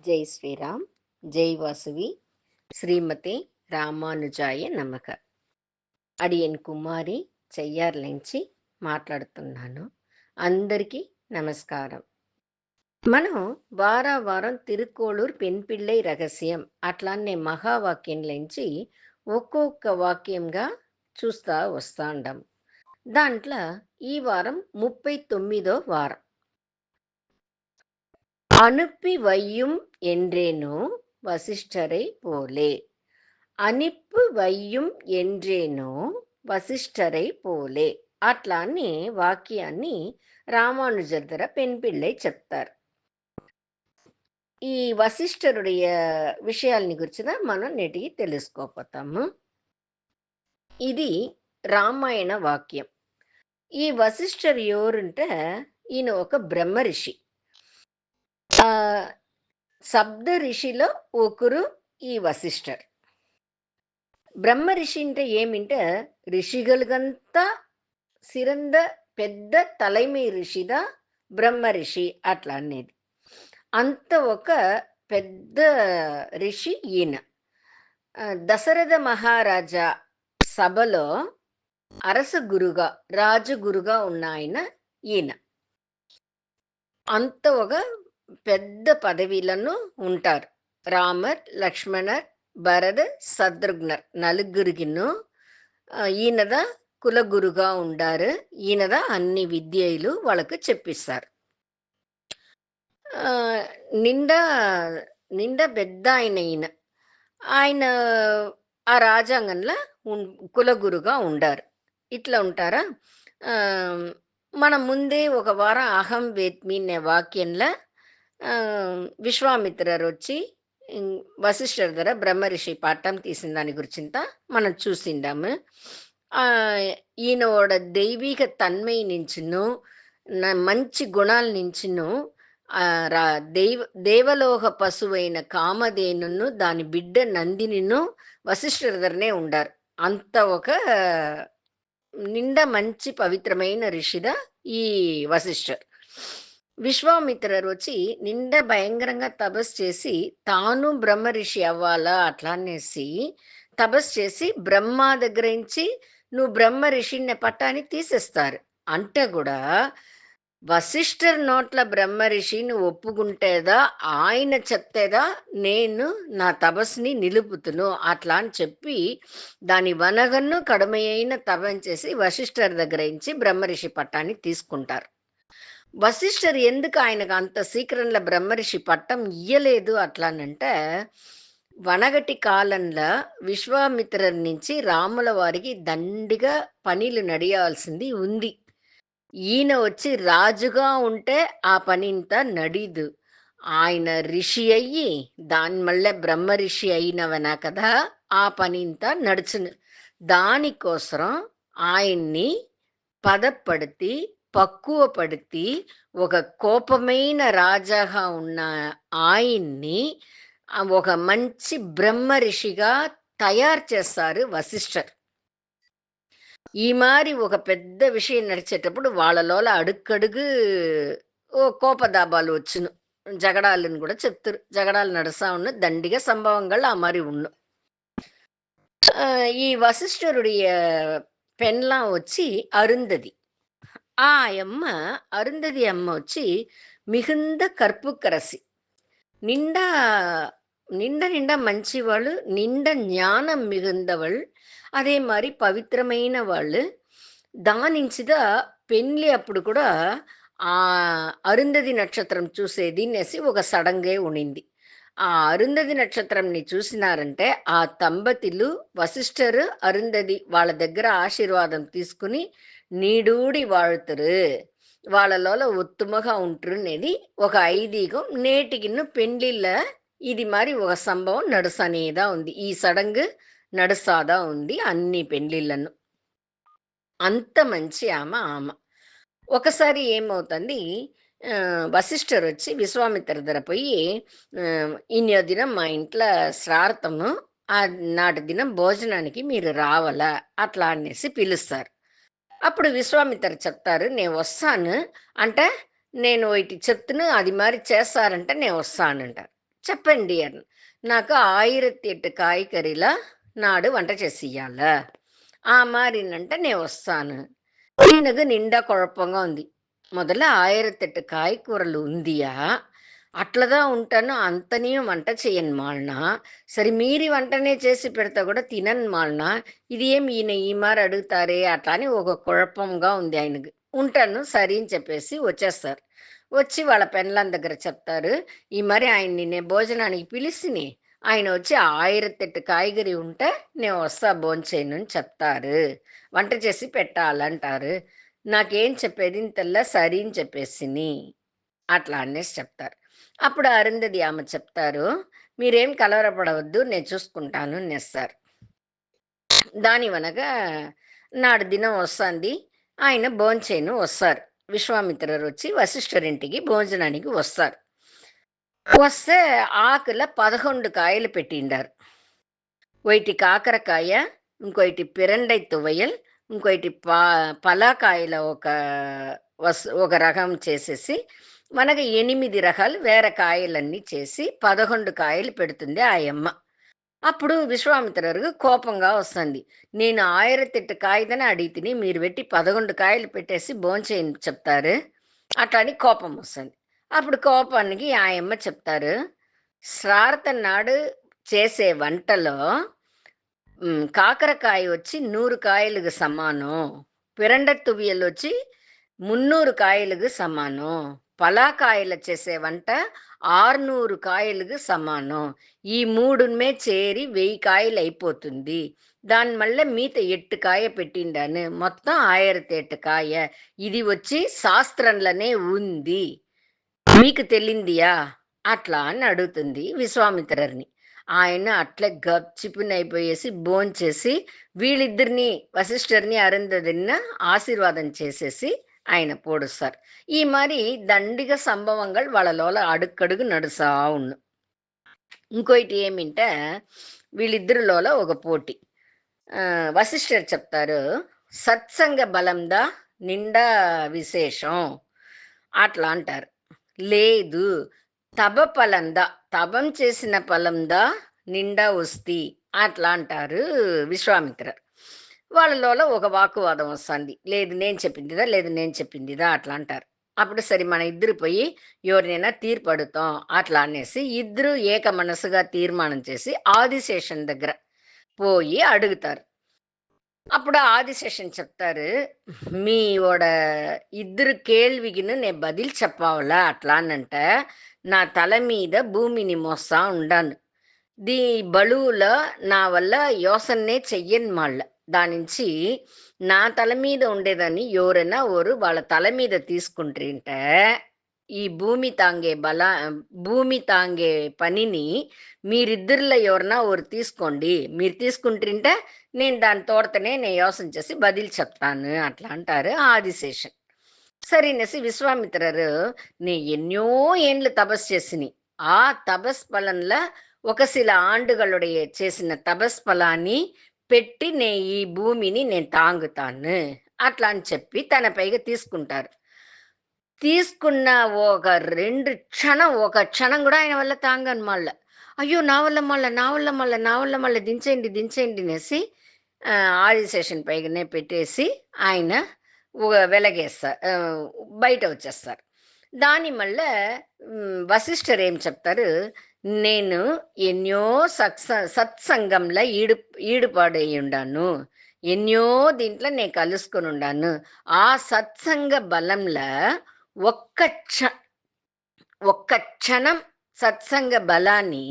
జై శ్రీరామ్, జై వాసవి, శ్రీమతి రామానుజాయ నమః. అడియన్ కుమారి చెయ్యార్ నుంచి మాట్లాడుతున్నాను. అందరికీ నమస్కారం. మనం వారం తిరుక్కోళూర్ పెన్పిళ్ళై రహస్యం అట్లానే మహావాక్యంలోంచి ఒక్కొక్క వాక్యంగా చూస్తా వస్తాండం. దాంట్లో ఈ వారం 39వ వారం. அனுப்பி வையும் என்றேனோ வசிஷ்டரை போலே. అనిప్పు వయ్యం ఎండ్రేనో వశిష్ఠరై పోలే. అట్లా అని వాక్యాన్ని రామానుజర్ పెన్పిళ్ళై చెప్తారు. ఈ వశిష్ఠరుடைய విషయాల్ని గురించిదా మనం నేటికి తెలుసుకోపోతాము. ఇది రామాయణ వాక్యం. ఈ వశిష్ఠరు ఎవరుంటే ఈయన ఒక బ్రహ్మ ఋషి. సప్త ఋషిలో ఒకరు ఈ వశిష్ఠర్. బ్రహ్మ ఋషి అంటే ఏమింటే ఋషిగలుగంతా సిరంద పెద్ద తలైమీ ఋషిదా బ్రహ్మ ఋషి అట్లా అనేది. అంత ఒక పెద్ద ఋషి ఈయన. దశరథ మహారాజా సభలో అరస గురుగా రాజగురుగా ఉన్న ఈయన అంత ఒక పెద్ద పదవిలను ఉంటారు. రామర్, లక్ష్మణర్, భరద, శత్రుఘ్నర్ నలుగురికిను ఈయనద కులగురుగా ఉండారు. ఈయనద అన్ని విద్యలు వాళ్ళకు చెప్పిస్తారు. నిండా నిండా పెద్ద ఈయన ఆయన ఆ రాజ్యాంగంలో కులగురుగా ఉండారు. ఇట్లా ఉంటారా. మనం ముందే ఒక వారం అహం వేత్మి అనే వాక్యంలో విశ్వామిత్రరు వచ్చి వశిష్ఠర్ దగ్గర బ్రహ్మర్షి పట్టం తీసిన దాని గురించింత మనం చూసిండాము. ఈయనోడ దైవిక తన్మయ నుంచిను మంచి గుణాల నుంచిను దేవలోక పశువైన కామధేనును దాని బిడ్డ నందినిను వశిష్ఠర్ దగ్గరనే ఉండారు. అంత ఒక నిండా మంచి పవిత్రమైన ఋషిదా ఈ వశిష్ఠర్. విశ్వామిత్రరు వచ్చి నిండా భయంకరంగా తపస్సు చేసి తాను బ్రహ్మ ఋషి అవ్వాలా అట్లా అనేసి తపస్సు చేసి బ్రహ్మ దగ్గర నుంచి నువ్వు బ్రహ్మ ఋషిని పట్టాన్ని తీసేస్తారు. అంటే కూడా వశిష్ఠర్ నోట్ల బ్రహ్మ ఋషిని ఒప్పుకుంటేదా ఆయన చెప్తేదా నేను నా తపస్సుని నిలుపుతును అట్లా అని చెప్పి దాని వనగన్ను కడమైన తపం చేసి వశిష్ఠర్ దగ్గర నుంచి బ్రహ్మ ఋషి పట్టాన్ని తీసుకుంటారు. వశిష్ఠర్ ఎందుకు ఆయనకు అంత శీఘ్రంలో బ్రహ్మర్షి పట్టం ఇయ్యలేదు అట్లానంటే వనగటి కాలంలో విశ్వామిత్రుడి నుంచి రాముల వారికి దండిగా పనిలు నడియాల్సింది ఉంది. ఈయన వచ్చి రాజుగా ఉంటే ఆ పనింత నడీదు. ఆయన ఋషి అయ్యి దాని మళ్ళీ బ్రహ్మ ఋషి అయినవనా కదా ఆ పనింత నడుచును. దానికోసం ఆయన్ని పదపడితి పక్కువపడితి ఒక కోపమైన రాజాగా ఉన్న ఆయన్ని ఒక మంచి బ్రహ్మ ఋషిగా తయారు చేస్తారు వశిష్ఠర్. ఈ మారి ఒక పెద్ద విషయం నడిచేటప్పుడు వాళ్ళలోల అడుక్కడుగు కోపదాబాలు వచ్చును, జగడాలను కూడా చెప్తారు. జగడాలు నడుస్తా ఉన్న దండిగా సంభవంగా ఆ మరి ఉన్ను. ఈ వశిష్ఠరుடைய పెన్లా వచ్చి అరుంధతి. ఆ అమ్మ అరుంధతి అమ్మ వచ్చి మిகுந்த కర్పుకరసి, నిండా నిండా నిండా మంచివాళ్ళు, నిండా జ్ఞానం మిగుందవள், అదే మరి పవిత్రమైన వాళ్ళు. దానించిదా పెళ్ళి అప్పుడు కూడా ఆ అరుంధతి నక్షత్రం చూసేది అనేసి ఒక సడంగే ఉనింది. ఆ అరుంధతి నక్షత్రంని చూసినారంటే ఆ దంపతులు వశిష్ఠరు అరుంధతి వాళ్ళ దగ్గర ఆశీర్వాదం తీసుకుని నీడూడి వాళ్తారు, వాళ్ళలో ఉత్తమగా ఉంటారు అనేది ఒక ఐదీగం. నేటికిన్ను పెండ్లిళ్ళ ఇది మరి ఒక సంభవం నడుసనేదా ఉంది. ఈ సడంగు నడుసాదా ఉంది అన్ని పెండ్లిళ్ళను. అంత మంచి ఆమె. ఒకసారి ఏమవుతుంది, వశిష్ఠర్ వచ్చి విశ్వామిత్ర దగ్గర పోయి ఇన్నో దినం మా ఇంట్లో శ్రార్థము, ఆ నాటి దినం భోజనానికి మీరు రావాలా అట్లా అనేసి పిలుస్తారు. అప్పుడు విశ్వామిత్ర చెప్తారు నేను వస్తాను అంటే, నేను ఇటు చెప్తును అది మరి చేస్తారంటే నేను వస్తానంటారు. చెప్పండి అని. నాకు 1008 కాய்கறிల నాడు వంట చేసియ్యాల. ఆ మారినంట నే వస్తాను. எனக்கு నిండా குழப்பంగా ఉంది. முதல்ல 1008 காய்கூரல் ఉందియా? అట్లదా ఉంటాను. అంతనియం వంట చెయ్యను మాల్నా. సరే మీరి వంటనే చేసి పెడతా కూడా తినను మాల్నా. ఇది ఏమి ఈయన ఈ మారి అడుగుతారే అట్లా అని ఒక కుழப்பంగా ఉంది ఆయనకి. ఉంటాను సరే అని చెప్పేసి వచ్చేస్తారు. వచ్చి వాళ్ళ పెనలాం దగ్గర చెప్తారు. ఈ మరి ఆయన్ని నేను భోజనానికి పిలిసిని. ఆయన వచ్చి 1008 కాయగూరి ఉంటే నేను వస్తా భోంచేయను అని చెప్తారు. వంట చేసి పెట్టాలంటారు. నాకేం చెప్పేది ఇంతల్లా సరి అని చెప్పేసిని. అట్లా అనేసి చెప్తారు. అప్పుడు అరుంధతి ఆమె చెప్తారు, "మీరేం కలవరపడవద్దు. నేను చూసుకుంటాను" అనేస్తారు. దానివనగా నాడు దినం వస్తాంది. ఆయన భోంచేయను వస్తారు. విశ్వామిత్రరొచ్చి వశిష్ఠరింటికి భోజనానికి వస్తారు. వస్తే ఆకుల 11 కాయలు పెట్టిండారు. ఒకటి కాకరకాయ, ఇంకోటి పిరండై తువయల్, ఇంకోటి పలాకాయల ఒక రకం చేసేసి, మనకి 8 రకాలు వేరే కాయలన్నీ చేసి 11 కాయలు పెడుతుంది ఆయమ్మ. అప్పుడు విశ్వామిత్రருக்கு కోపంగా వస్తుంది. నేను 1008 కాయదని అడిగితిని, మీరు పెట్టి 11 కాయలు పెట్టేసి భోంచేయని చెప్తారు. అట్లా అని కోపం వస్తుంది. అప్పుడు కోపానికి ఆయమ్మ చెప్తారు, శ్రార్థం నాడు చేసే వంటలో కాకరకాయ వచ్చి 100 కాయలకు సమానం. పిరండ తువ్యలొచ్చి 300 కాయలకు సమానం. పలాకాయలు చేసే వంట 600 కాయలకు సమానం. ఈ మూడుమే చేరి 1000 కాయలు అయిపోతుంది. దాని మళ్ళీ మీత 8 కాయ పెట్టిండాను. మొత్తం 1008 కాయ. ఇది వచ్చి శాస్త్రంలోనే ఉంది. మీకు తెలిందియా? అట్లా అని అడుగుతుంది విశ్వామిత్రర్ని. ఆయన అట్లే గప్చిపునయిపోయేసి భోంచేసి వీళ్ళిద్దరిని వశిష్ఠర్ని, అరుంధతిని ఆశీర్వాదం చేసేసి ఆయన పోడుస్తారు. ఈ మరి దండిగ సంభవంగల్ వాళ్ళలోల అడుక్కడుగు నడుసా ఉన్ను. ఇంకోటి ఏమింటే వీళ్ళిద్దరిలోల ఒక పోటీ. వశిష్ఠర్ చెప్తారు, సత్సంగ బలందా నిండా విశేషం అట్లా అంటారు. లేదు తప ఫలందా, తపం చేసిన ఫలందా నిండా వస్తి అట్లా అంటారు విశ్వామిత్ర. వాళ్ళలో ఒక వాకువాదం వస్తుంది. లేదు నేను చెప్పిందిదా, లేదు నేను చెప్పిందిదా అట్లా అంటారు. అప్పుడు సరే మన ఇద్దరు పోయి ఎవరినైనా తీర్పు అడుగుతాం అట్లా అనేసి ఇద్దరు ఏక మనసుగా తీర్మానం చేసి ఆదిశేషన్ దగ్గర పోయి అడుగుతారు. అప్పుడు ఆదిశేషన్ చెప్తారు, మీவோட ఇద్దరు కేள்விக்குன்னு నేను బదిలు చెప్పావలా అట్లా అనంట నా తల మీద భూమిని మోస్తా ఉండాను. దీ బలువులో నా వల్ల యోసన్నే చెయ్యను మళ్ళ. దానించి నా తల మీద ఉండేదాన్ని ఎవరైనా ఓరు వాళ్ళ తల మీద తీసుకుంటారంటే ఈ భూమి తాంగే పనిని మీరిద్దరిలో ఎవరన్నా ఓరు తీసుకోండి. మీరు తీసుకుంటుంటే నేను దాని తోడతనే నేను యోసన చేసి బదిలు చెప్తాను అట్లా అంటారు ఆదిశేషన్. సరేనేసి విశ్వామిత్రరు నీ ఎన్నో ఏండ్లు తపస్సు చేసిని. ఆ తపస్ పలంలో ఒక శిల ఆండుగలుடைய చేసిన తపస్ ఫలాన్ని పెట్టి నే ఈ భూమిని నేను తాంగుతాను అట్లా అని చెప్పి తన పైగా తీసుకుంటారు. తీసుకున్న ఒక క్షణం కూడా ఆయన వల్ల తాంగను మళ్ళా. అయ్యో నా వల్ల మళ్ళా నా వల్ల మళ్ళా నా వల్ల మళ్ళీ దించేయండి దించేయండి అనేసి ఆదిశేషన్ పైగానే పెట్టేసి ఆయన వెలగేస్తారు, బయట వచ్చేస్తారు. దాని మళ్ళ వశిష్ఠర్ ఏం చెప్తారు, నేను ఎన్నో సత్సంగంలో ఈడుపాడై ఉండాను. ఎన్నో దీంట్లో నేను కలుసుకొని ఉండాను. ఆ సత్సంగ బలంలో ఒక్క క్ష ఒక్క క్షణం సత్సంగ బలాన్ని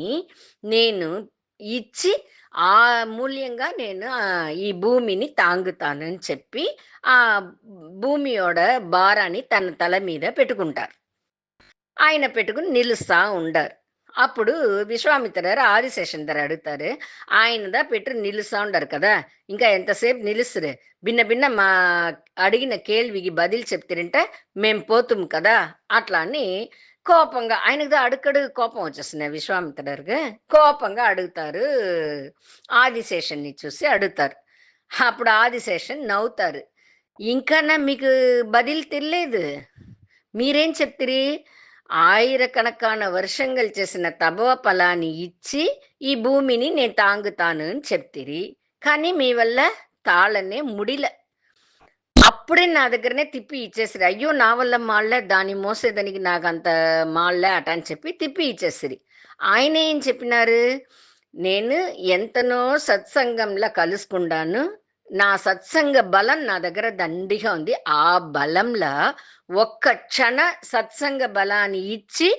నేను ఇచ్చి ఆ మూల్యంగా నేను ఈ భూమిని తాంగుతానని చెప్పి ఆ భూమియోడ భారాన్ని తన తల మీద పెట్టుకుంటారు. ఆయన పెట్టుకుని నిలుస్తా ఉండారు. అప్పుడు విశ్వామిత్రరు ఆదిశేషన్ ధర అడుగుతారు, ఆయనదా పెట్టి నిలుస్తా ఉండారు కదా, ఇంకా ఎంతసేపు నిలుస్తురే, భిన్న భిన్న మా అడిగిన కేள்వికి బదిలు చెప్తారంటే మేము పోతుం కదా అట్లా అని కోపంగా ఆయనదా అడుక్కడుగు కోపం వచ్చేస్తున్నాయి విశ్వామిత్రருக்கு. కోపంగా అడుగుతారు, ఆదిశేషన్ని చూసి అడుగుతారు. అప్పుడు ఆదిశేషన్ నవ్వుతారు, ఇంకన్నా మీకు బదిలు తెలియలేదు, మీరేం చెప్తిరి, ఆయిరకణకాన వర్షంగల్ చేసిన తపో ఫలాన్ని ఇచ్చి ఈ భూమిని నేను తాంగుతాను అని చెప్తిరి. కానీ మీ వల్ల తాళనే ముడిల. అప్పుడే నా దగ్గరనే తిప్పి ఇచ్చేసిరి. అయ్యో! నా వల్ల మాళ్ళే దాన్ని మోసేదానికి నాకంత మాళ్ళే అట అని చెప్పి తిప్పి ఇచ్చేసిరి. ఆయనేం చెప్పినారు, నేను ఎంతనో సత్సంగంలా కలుసుకుండాను. నా సత్సంగ బలం నా దగ్గర దండిగా ఉంది. ఆ బలంలా ఒక్క క్షణ సత్సంగ బలాన్ని ఇచ్చి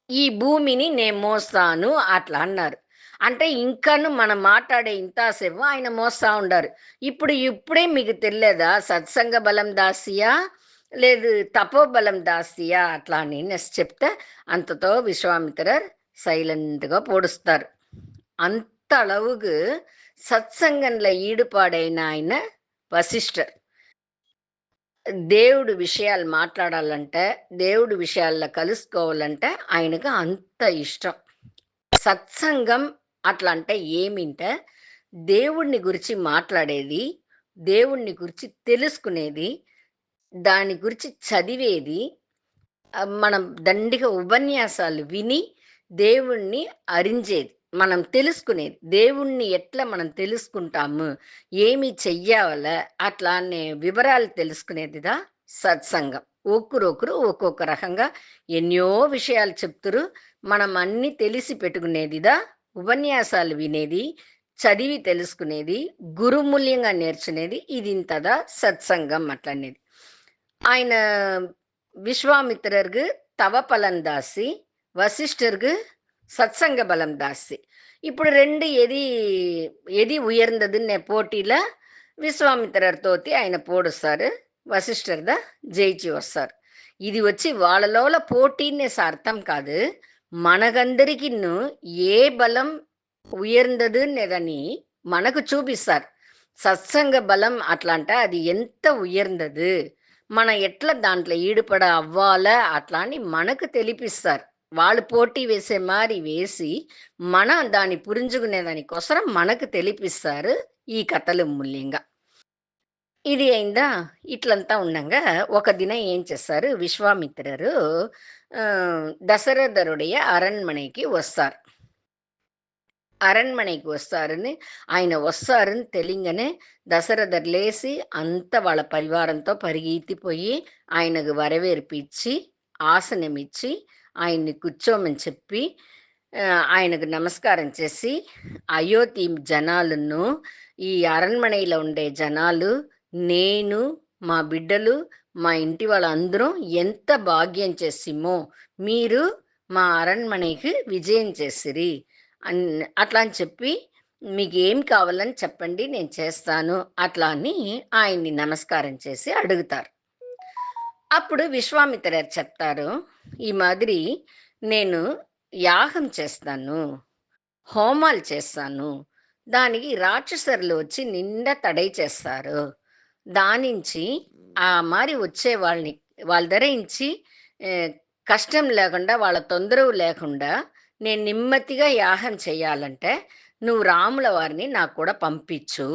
ఈ భూమిని నేను మోస్తాను అట్లా అన్నారు. అంటే ఇంకను మనం మాట్లాడే ఇంతాసేపు ఆయన మోస్తా ఉండారు. ఇప్పుడే మీకు తెలియదా సత్సంగ బలం దాసియా? లేదు తపోబలం దాసియా? అట్లా అని నెక్స్ట్ చెప్తే అంతతో విశ్వామిత్రర్ సైలెంట్‌గా పొడుస్తారు. అంత அளவுக்கு సత్సంగంలో ఈడుపాడైన ఆయన వశిష్ఠర్. దేవుడు విషయాలు మాట్లాడాలంటే, దేవుడి విషయాల్లో కలుసుకోవాలంటే ఆయనకు అంత ఇష్టం. సత్సంగం అట్లా అంటే ఏమింటే, దేవుడిని గురించి మాట్లాడేది, దేవుడిని గురించి తెలుసుకునేది, దాని గురించి చదివేది, మనం దండిగా ఉపన్యాసాలు విని దేవుణ్ణి అరించేది. మనం తెలుసుకునేది. దేవుణ్ణి ఎట్లా మనం తెలుసుకుంటాము, ఏమి చెయ్యాల అట్లా అనే వివరాలు తెలుసుకునేదిదా సత్సంగం. ఒక్కొక్కరు ఒక్కొక్క రకంగా ఎన్నో విషయాలు చెప్తురు. మనం అన్నీ తెలిసి పెట్టుకునేదిదా ఉపన్యాసాలు వినేది, చదివి తెలుసుకునేది, గురుమూల్యంగా నేర్చుకునేది ఇదింతదా సత్సంగం అట్లనేది. ఆయన விஸ்வாமித்திரருக்கு தவ பலன் தாசி, வசிஷ்டருக்கு சத்சங்க பலம் தாசி. ఇప్పుడు 2 ఏది ఉయర్ந்ததுன்னு పోటీల విశ్వామిత్రర్ తోటి ఆయన పోడుస్తారు. వశిష్ఠర్ జయించి వస్తారు. ఇది వచ్చి వాళ్ళలోల పోటీనే అర్థం కాదు. మనకందరికిను ఏ బలం ఉయర్ந்ததுன்னదని మనకు చూపిస్తారు. సత్సంగ బలం అట్లంటే అది ఎంత ఉయర్ந்தது, మనం ఎట్లా దాంట్లో ఈడుపడ అవ్వాలా అట్లా అని మనకు తెలిపిస్తారు. వాళ్ళు పోటీ వేసే మారి వేసి మనం దాన్ని పురింజుకునే దానికోసం మనకు తెలిపిస్తారు ఈ కథలు మూల్యంగా. ఇది అయిందా? ఇట్లంతా ఉండంగా ఒక దినం ఏం చేస్తారు విశ్వామిత్రరు దశరథరుடைய అరణ్మனைకి వస్తారు. అరణ్మனைకి వస్తారని ఆయన వస్తారని తెలియంగానే దశరథర్ లేసి అంత వాళ్ళ పరివారంతో పరిగెత్తిపోయి ఆయనకు వరవేర్పిచ్చి ఆసనమిచ్చి ఆయన్ని కూర్చోమని చెప్పి ఆయనకు నమస్కారం చేసి అయోధ్య జనాలను ఈ అరణ్మனைలో ఉండే జనాలు నేను మా బిడ్డలు మా ఇంటి వాళ్ళందరం ఎంత భాగ్యం చేసిమో మీరు మా అరణ్మனைకి విజయం చేసిరి అట్లా అని చెప్పి మీకు ఏం కావాలని చెప్పండి నేను చేస్తాను అట్లా అని ఆయన్ని నమస్కారం చేసి అడుగుతారు. అప్పుడు విశ్వామిత్రర్ చెప్తారు, ఈ మాదిరి నేను యాగం చేస్తాను, హోమాలు చేస్తాను, దానికి రాక్షసులు వచ్చి నిండా తడై చేస్తారు. దానించి ఆ మారి వచ్చే వాళ్ళ ధరించి కష్టం లేకుండా వాళ్ళ తొందరవు లేకుండా నేను నెమ్మదిగా యాగం చేయాలంటే నువ్వు రాముల వారిని నాకు కూడా పంపించు.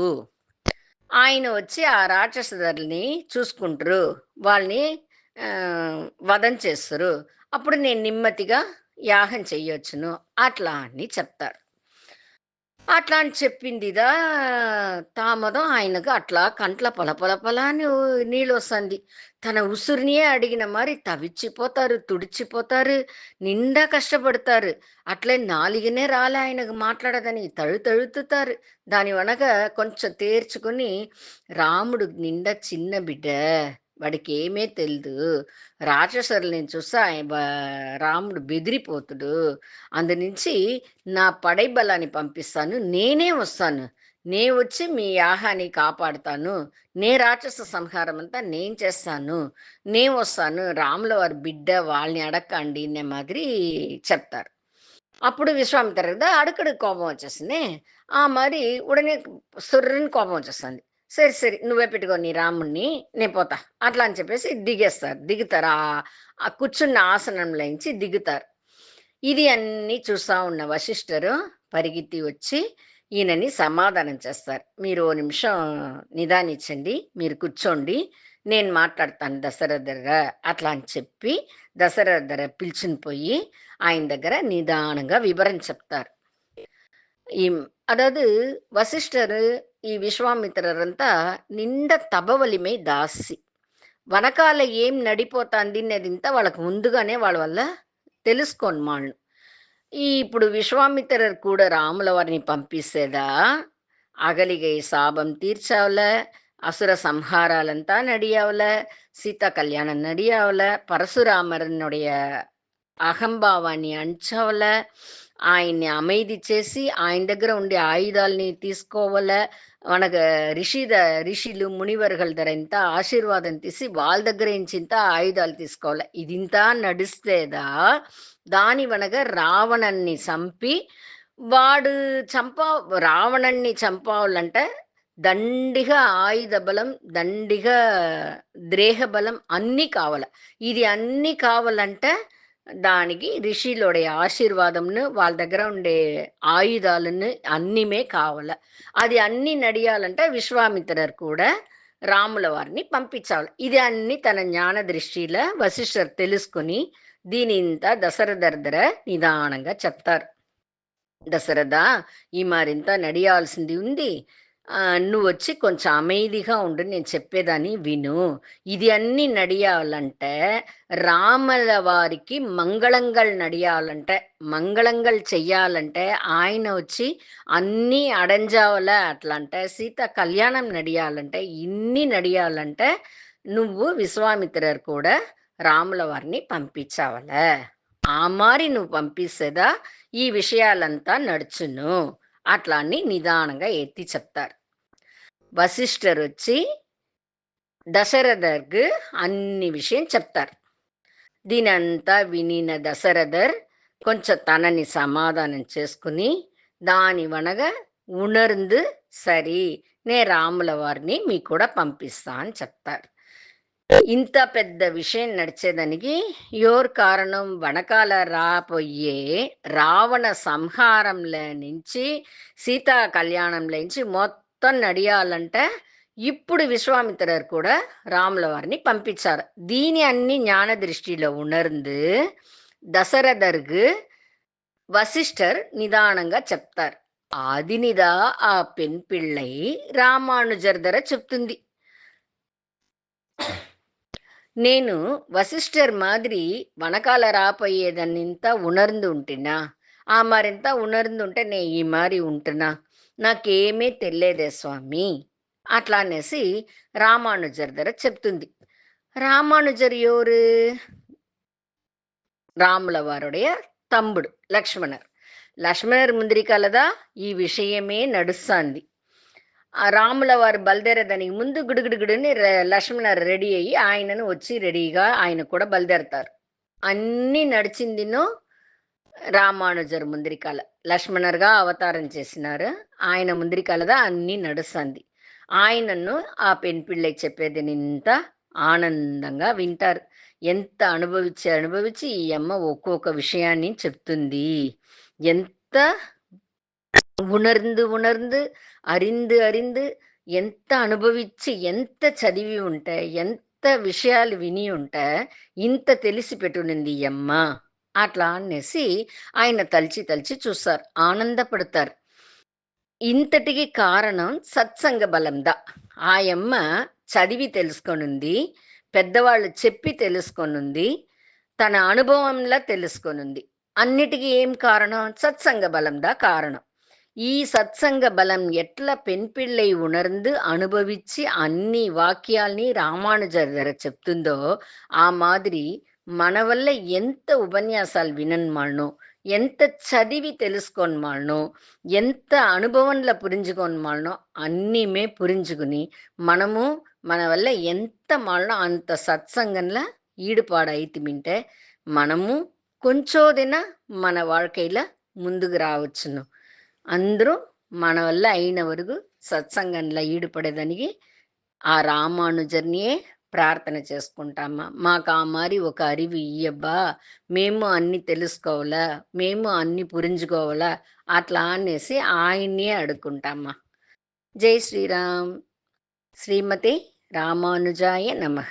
ఆయన వచ్చి ఆ రాక్షసులని చూసుకుంటారు, వాళ్ళని వధం చేస్తారు. అప్పుడు నేను నెమ్మదిగా యాగం చెయ్యొచ్చును అట్లా అని చెప్తారు. అట్లా అని చెప్పిందిదా తామదం ఆయనకు అట్లా కంట్ల పలపలపల అని నీళ్ళు వస్తుంది. తన ఉసురునియే అడిగిన మరి తవిచ్చిపోతారు, తుడిచిపోతారు, నిండా కష్టపడతారు. అట్లే నాలుగనే రాలే ఆయనకు మాట్లాడదని తడుతారు. దాని వనక కొంచెం తేర్చుకొని రాముడు నిండా చిన్న బిడ్డ, వాడికి ఏమే తెలీదు, రాక్షసుల్ని చూస్తే రాముడు బెదిరిపోతుడు, అందునుంచి నా పడై బలాన్ని పంపిస్తాను, నేనే వస్తాను, నే వచ్చి మీ యాహాన్ని కాపాడుతాను, నే రాక్షస సంహారం అంతా నేను చేస్తాను, నేను వస్తాను, రాముల వారి బిడ్డ వాళ్ళని అడక్కండి అనే మాదిరి చెప్తారు. అప్పుడు విశ్వామిత్ర అడుకడు కోపం వచ్చేసింది. ఆ మరి ఉడనే సొర్రని కోపం వచ్చేస్తుంది. సరే సరే నువ్వే పెట్టుకో నీ రాముణ్ణి, నేను పోతా అట్లా అని చెప్పేసి దిగుతారు. ఆ కూర్చున్న ఆసనంలోంచి దిగుతారు. ఇది అన్నీ చూస్తా ఉన్న వశిష్ఠరు పరిగెత్తి వచ్చి ఈయనని సమాధానం చేస్తారు. మీరు ఓ నిమిషం నిదానించండి, మీరు కూర్చోండి, నేను మాట్లాడతాను దశరథ దగ్గర అట్లా అని చెప్పి దశరథ దగ్గర పిలిచిని పోయి ఆయన దగ్గర నిదానంగా వివరం చెప్తారు. ఈ అదాவது వశిష్ఠర్ ఈ విశ్వామిత్రరంతా నిండ తబవలిమై దాసి వనకాల ఏం నడిపోతాంది అనేదింతా వాళ్ళకు ముందుగానే వాళ్ళ వల్ల తెలుసుకోను. ఈ ఇప్పుడు విశ్వామిత్రర్ కూడా రాముల వారిని పంపిస్తేదా అగలిగై சாபம் తీర్చావల, అసుర సంహారాలంతా నడియావల, సీతా కళ్యాణం నడియావల, పరశురామరనుடைய అహంభావాన్ని అణచవల, ఆయన్ని అమైది చేసి ఆయన దగ్గర ఉండే ఆయుధాలని తీసుకోవల, మనకు ఋషులు మునివర్గల దగ్గర ఇంత ఆశీర్వాదం తీసి వాళ్ళ దగ్గర ఇంత ఆయుధాలు తీసుకోవాలి. ఇదింత నడిస్తేదా దాని వనగా రావణన్ని చంపి వాడు రావణన్ని చంపాలంటే దండిగా ఆయుధ బలం, దండిగా ద్రేహ బలం అన్నీ కావాల. ఇది అన్నీ కావాలంటే దానికి ఋషిలోடைய ఆశీర్వాదంను వాళ్ళ దగ్గర ఉండే ఆయుధాలను అన్నీమే కావాల. అది అన్నీ నడియాలంటే విశ్వామిత్రర్ కూడా రాముల వారిని పంపించాలి. ఇది అన్ని తన జ్ఞాన దృష్టిలో వశిష్ఠర్ తెలుసుకుని దీని ఇంత దశరథర్ నిదానంగా చెప్తారు. దశరథ ఈ మరింత నడియాల్సింది ఉంది. నువ్వొచ్చి కొంచెం అమైదిగా ఉండు, నేను చెప్పేదాన్ని విను. ఇది అన్నీ నడియాలంటే రాముల వారికి మంగళంగల్ నడియాలంటే, మంగళంగల్ చెయ్యాలంటే ఆయన వచ్చి అన్నీ అడంజావల అట్లంటే సీత కళ్యాణం నడియాలంటే ఇన్ని నడియాలంటే నువ్వు విశ్వామిత్రర్ కూడా రాముల వారిని పంపించావల. ఆ మారి నువ్వు పంపిస్తేదా ఈ విషయాలంతా నడుచును అట్లా అని నిదానంగా ఎత్తి చెప్తారు. వశిష్ఠర్ వచ్చి దశరథర్కు అన్ని విషయం చెప్తారు. దీనంతా వినిన దశరథర్ కొంచెం తనని సమాధానం చేసుకుని దాని వనగా ఉణర్ந்து సరి నే రాముల వారిని మీ కూడా పంపిస్తా అని చెప్తారు. ఇంత పెద్ద విషయం నడిచేదానికి ఎవరు కారణం? వనకాల రాబోయే రావణ సంహారంలో నుంచి సీతా కళ్యాణంలో నుంచి మొత్తం నడియాలంటే ఇప్పుడు విశ్వామిత్రర్ కూడా రాముల వారిని పంపించారు. దీని అన్ని ஞான దృష్టిలో ఉణర్ந்து దశరథర్కు వశిష్ఠర్ నిదానంగా చెప్తారు. ఆదినిదా ఆ పెన్ పిళ్ళై రామానుజర్ ధర చెప్తుంది. నేను వశిష్ఠర్ మాదిరి వనకాల రాపోయేదన్నింత ఉణర్ந்து ఉంటినా, ఆ మరింత ఉణర్ந்து ఉంటే నే ఈ మారి ఉంటున్నా, నాకేమీ తెలియదే స్వామి అట్లా అనేసి రామానుజర్ ధర చెప్తుంది. రామానుజర్ ఎవరు? రాముల వారుடைய తమ్ముడు లక్ష్మణర్. లక్ష్మణర్ ముందరి కలదా ఈ విషయమే నడుస్తాంది. ఆ రాముల వారు బయలుదేరేదానికి ముందు గుడుగుడుగుడుని లక్ష్మణ రెడీ అయ్యి ఆయనను వచ్చి రెడీగా ఆయన కూడా బయలుదేరతారు. అన్నీ నడిచిందినో రామానుజర్ ముందరికాల లక్ష్మణర్గా అవతారం చేసినారు. ఆయన ముందరికాలదా అన్నీ నడుస్తుంది. ఆయనను ఆ పెన్పిళ్ళకి చెప్పేది ఇంత ఆనందంగా వింటారు. ఎంత అనుభవించి ఈ అమ్మ ఒక్కొక్క విషయాన్ని చెప్తుంది. ఎంత ఉణర్ந்து అరిందు ఎంత అనుభవించి ఎంత చదివి ఉంటే ఎంత విషయాలు విని ఉంటే ఇంత తెలిసి పెట్టునింది ఈ అమ్మ అట్లా అనేసి ఆయన తలిచి చూస్తారు, ఆనందపడతారు. ఇంతటికి కారణం సత్సంగ బలందా. ఆయమ్మ చదివి తెలుసుకొనుంది, పెద్దవాళ్ళు చెప్పి తెలుసుకొనుంది, తన అనుభవంలా తెలుసుకొనుంది. అన్నిటికీ ఏం కారణం? సత్సంగ బలందా కారణం. ఈ సత్సంగ బలం ఎట్లా పెన్పిళ్ళై ఉణర్ந்து అనుభవించి అన్ని వాక్యాల్ని రామానుజర్ ధర చెప్తుందో ఆ మాదిరి మన వల్ల ఎంత ఉపన్యాసాలు వినన్మాళ్ళను, ఎంత చదివి తెలుసుకోన్మాళ్ళను, ఎంత అనుభవంలో పురించుకోన్మాళ్ళనో అన్నీమే పురించుకుని మనము మన వల్ల ఎంత మాళ్ళనో అంత సత్సంగంలో ఈడుపాడైతిమింటే మనము కొంచెదిన మన வாழ்க்கையில ముందుకు రావచ్చును. అందరూ మన వల్ల అయిన వరకు సత్సంగంలో ఈడుపడేదానికి ఆ రామానుజర్నియే ప్రార్థన చేసుకుంటామా. మాకు ఆ మారి ఒక అరివి ఇయ్యబ్బా, మేము అన్ని తెలుసుకోవాలా, మేము అన్ని పురించుకోవాలా అట్లా అనేసి ఆయన్నే అడుక్కుంటామా. జై శ్రీరామ్. శ్రీమతి రామానుజాయ నమః.